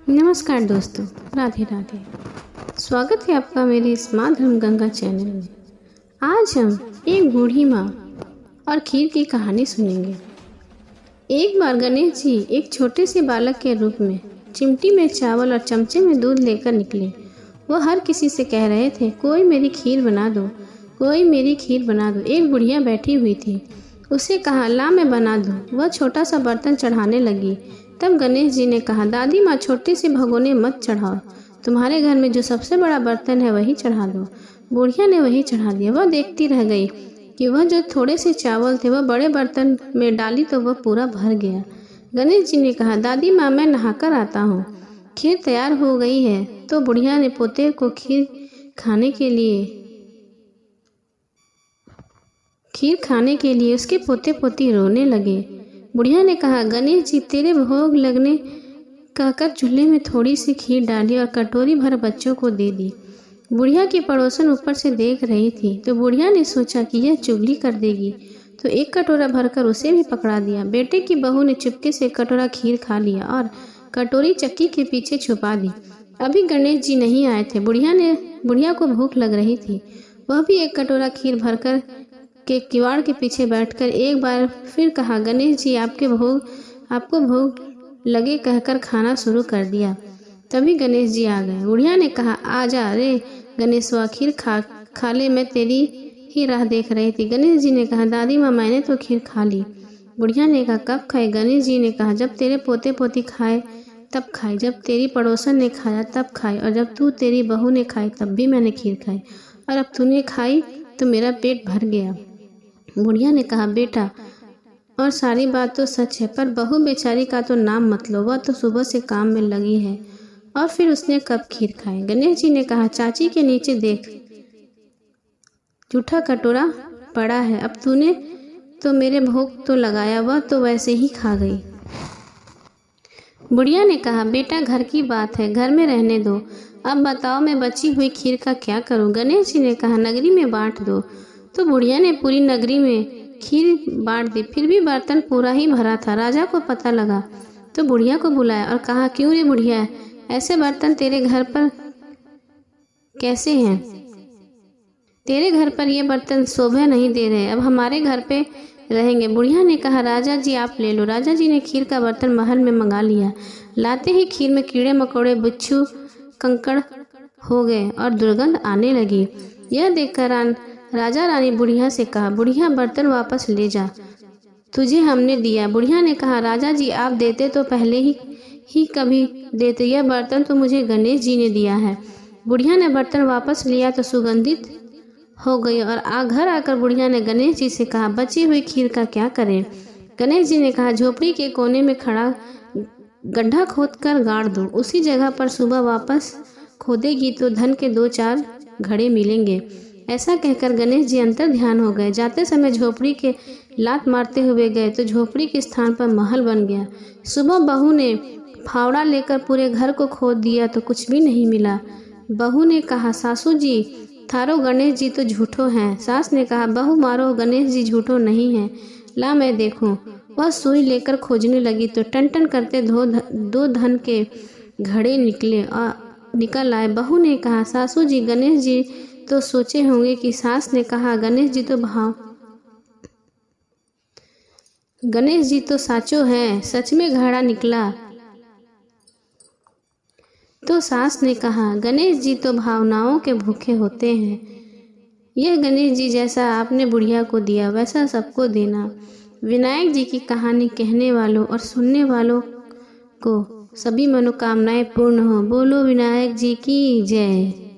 नमस्कार दोस्तों, राधे राधे। स्वागत है आपका मेरे इस माँ धर्म गंगा चैनल में। आज हम एक बूढ़ी माँ और खीर की कहानी सुनेंगे। एक बार गणेश जी एक छोटे से बालक के रूप में चिमटी में चावल और चमचे में दूध लेकर निकले। वह हर किसी से कह रहे थे, कोई मेरी खीर बना दो, कोई मेरी खीर बना दो। एक बुढ़िया बैठी हुई थी, उसे कहा, ला मैं बना दूँ। वह छोटा सा बर्तन चढ़ाने लगी। तब गणेश जी ने कहा, दादी माँ, छोटे से भगोने मत चढ़ाओ, तुम्हारे घर में जो सबसे बड़ा बर्तन है वही चढ़ा दो। बुढ़िया ने वही चढ़ा दिया। वह देखती रह गई कि वह जो थोड़े से चावल थे वह बड़े बर्तन में डाली तो वह पूरा भर गया। गणेश जी ने कहा, दादी माँ, मैं नहाकर आता हूँ, खीर तैयार हो गई है। तो बुढ़िया ने पोते को खीर खाने के लिए उसके पोते पोती रोने लगे। बुढ़िया ने कहा, गणेश जी, तेरे भोग लगने कहकर चूल्हे में थोड़ी सी खीर डाली और कटोरी भर बच्चों को दे दी। बुढ़िया की पड़ोसन ऊपर से देख रही थी तो बुढ़िया ने सोचा कि यह चुगली कर देगी, तो एक कटोरा भरकर उसे भी पकड़ा दिया। बेटे की बहू ने चुपके से कटोरा खीर खा लिया और कटोरी चक्की के पीछे छुपा दी। अभी गणेश जी नहीं आए थे। बुढ़िया को भूख लग रही थी। वह भी एक कटोरा खीर भरकर के किवाड़ के पीछे बैठकर एक बार फिर कहा, गणेश जी, आपको भोग लगे कहकर खाना शुरू कर दिया। तभी गणेश जी आ गए। बुढ़िया ने कहा, आजा रे गणेशवा, खीर खा ले, मैं तेरी ही राह देख रही थी। गणेश जी ने कहा, दादी माँ, मैंने तो खीर खा ली। बुढ़िया ने कहा, कब खाई? गणेश जी ने कहा, जब तेरे पोते पोती खाए तब खाई, जब तेरी पड़ोसन ने खाया तब खाई, और जब तेरी बहू ने खाई तब भी मैंने खीर खाई, और अब तूने खाई तो मेरा पेट भर गया। बुढ़िया ने कहा, बेटा, और सारी बात तो सच है, पर बहू बेचारी का तो नाम मत लो, वह तो सुबह से काम में लगी है, और फिर उसने कब खीर खाई। गणेश जी ने कहा, चाची के नीचे देख, जूठा कटोरा पड़ा है, अब तूने तो मेरे भोग तो लगाया, वह तो वैसे ही खा गई। बुढ़िया ने कहा, बेटा, घर की बात है, घर में रहने दो, अब बताओ मैं बची हुई खीर का क्या करूं। गणेश जी ने कहा, नगरी में बांट दो। तो बुढ़िया ने पूरी नगरी में खीर बांट दी। फिर भी बर्तन पूरा ही भरा था। राजा को पता लगा तो बुढ़िया को बुलाया और कहा, क्यों रे बुढ़िया, ऐसे बर्तन तेरे घर पर कैसे हैं? तेरे घर पर ये बर्तन शोभा नहीं दे रहे, अब हमारे घर पे रहेंगे। बुढ़िया ने कहा, राजा जी, आप ले लो। राजा जी ने खीर का बर्तन महल में मंगा लिया। लाते ही खीर में कीड़े मकोड़े, बिच्छू, कंकड़ हो गए और दुर्गंध आने लगी। यह देखकर राजा रानी बुढ़िया से कहा, बुढ़िया, बर्तन वापस ले जा, तुझे हमने दिया। बुढ़िया ने कहा, राजा जी, आप देते तो पहले ही कभी देते, यह बर्तन तो मुझे गणेश जी ने दिया है। बुढ़िया ने बर्तन वापस लिया तो सुगंधित हो गई, और घर आकर बुढ़िया ने गणेश जी से कहा, बची हुई खीर का क्या करें? गणेश जी ने कहा, झोपड़ी के कोने में खड़ा गड्ढा खोदकर गाड़ दो, उसी जगह पर सुबह वापस खोदेगी तो धन के 2-4 घड़े मिलेंगे। ऐसा कहकर गणेश जी अंतर ध्यान हो गए। जाते समय झोपड़ी के लात मारते हुए गए तो झोपड़ी के स्थान पर महल बन गया। सुबह बहू ने फावड़ा लेकर पूरे घर को खोद दिया तो कुछ भी नहीं मिला। बहू ने कहा, सासू जी, थारो गणेश जी तो झूठो हैं। सास ने कहा, बहू मारो, गणेश जी झूठो नहीं हैं, ला मैं देखूं। वह सुई लेकर खोजने लगी तो टन टन करते 2 धन के घड़े निकल आए। बहू ने कहा, सासू जी, गणेश जी तो सोचे होंगे कि सास ने कहा, गणेश जी तो साचो हैं, सच में घड़ा निकला। तो सास ने कहा, गणेश जी तो भावनाओं के भूखे होते हैं, यह गणेश जी जैसा आपने बुढ़िया को दिया वैसा सबको देना। विनायक जी की कहानी कहने वालों और सुनने वालों को सभी मनोकामनाएं पूर्ण हो। बोलो विनायक जी की जय।